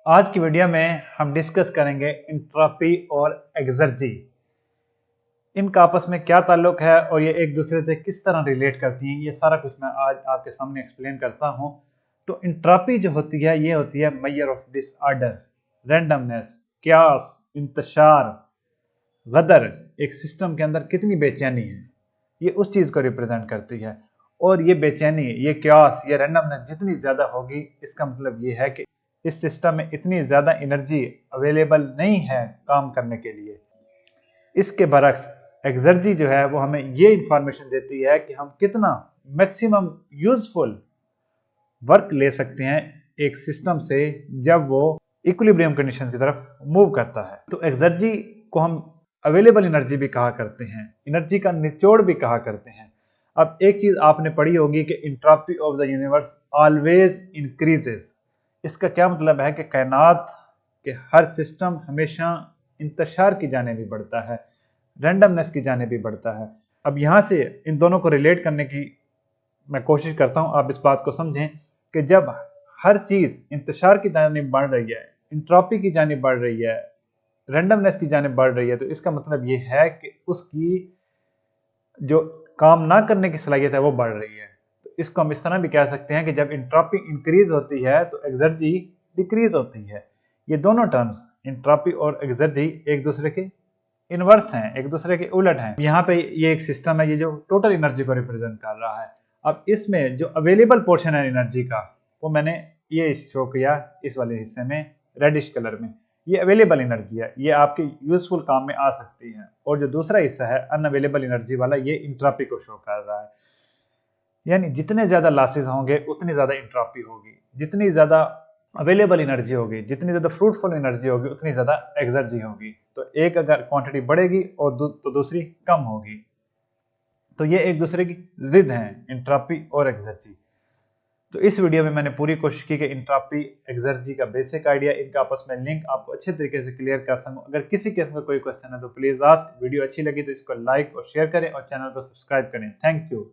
आज की वीडियो में हम डिस्कस करेंगे इंट्रोपी और एक्सेरजी। इनका आपस में क्या ताल्लुक है और ये एक दूसरे से किस तरह रिलेट करती हैं, ये सारा कुछ मैं आज आपके सामने एक्सप्लेन करता हूं। तो इंट्रोपी जो होती है ये होती है मेजर ऑफ डिसऑर्डर, रैंडमनेस, क्यास, इंतशार, गदर। एक सिस्टम के अंदर कितनी बेचैनी है, ये उस चीज को रिप्रेजेंट करती है। और ये बेचैनी, ये क्यास, ये रैंडमनेस जितनी ज्यादा होगी, इसका मतलब ये है कि इस सिस्टम में इतनी ज्यादा एनर्जी अवेलेबल नहीं है काम करने के लिए। इसके बरक्स एक्सर्जी जो है वो हमें ये इंफॉर्मेशन देती है कि हम कितना मैक्सिमम यूजफुल वर्क ले सकते हैं एक सिस्टम से जब वो इक्विलिब्रियम कंडीशंस की तरफ मूव करता है। तो एक्सर्जी को हम अवेलेबल एनर्जी भी कहा करते हैं, एनर्जी का निचोड़ भी कहा करते हैं। अब एक चीज आपने पढ़ी होगी कि entropy of the universe always increases. इसका क्या मतलब है कि कायनात के हर सिस्टम हमेशा इंतशार की जाने भी बढ़ता है, रैंडमनेस की जाने भी बढ़ता है। अब यहां से इन दोनों को रिलेट करने की मैं कोशिश करता हूं, आप इस बात को समझें कि जब हर चीज इंतशार की जानिब बढ़ रही है, इंट्रोपी की जानिब बढ़ रही है, रैंडमनेस की जानिब बढ़ रही है, तो इसका मतलब ये है कि उसकी जो काम ना करने की सलाहियत है वो बढ़ रही है। तो इसको हम इस तरह भी कह सकते हैं कि जब इंट्रोपी इंक्रीज होती है तो एक्सर्जी डिक्रीज होती है। ये दोनों टर्म्स इंट्रोपी और एक्सर्जी एक दूसरे के इनवर्स हैं, एक दूसरे के उलट हैं। यहाँ पे ये एक सिस्टम है, ये जो टोटल एनर्जी को रिप्रेजेंट कर रहा है। अब इसमें जो अवेलेबल पोर्शन है एनर्जी का, वो मैंने ये शो किया इस वाले हिस्से में रेडिश कलर में। ये अवेलेबल एनर्जी है, ये आपके यूजफुल काम में आ सकती है। और जो दूसरा हिस्सा है अनअवेलेबल एनर्जी वाला, ये इंट्रोपी को शो कर रहा है। यानी जितने ज्यादा लॉसेस होंगे उतनी ज्यादा इंट्रोपी होगी, जितनी ज्यादा अवेलेबल एनर्जी होगी, जितनी ज्यादा फ्रूटफुल एनर्जी होगी, उतनी ज्यादा एक्सर्जी होगी। तो एक अगर क्वांटिटी बढ़ेगी और तो दूसरी कम होगी। तो ये एक दूसरे की जिद हैं, इंट्रोपी और एक्सर्जी। तो इस वीडियो में मैंने पूरी कोशिश की कि इंट्रोपी एक्सर्जी का बेसिक आइडिया, इनका आपस में लिंक आपको अच्छे तरीके से क्लियर कर सकूं। अगर किसी किस्म का कोई क्वेश्चन है तो प्लीज आस्क। वीडियो अच्छी लगी तो इसको लाइक और शेयर करें और चैनल को सब्सक्राइब करें। Thank you.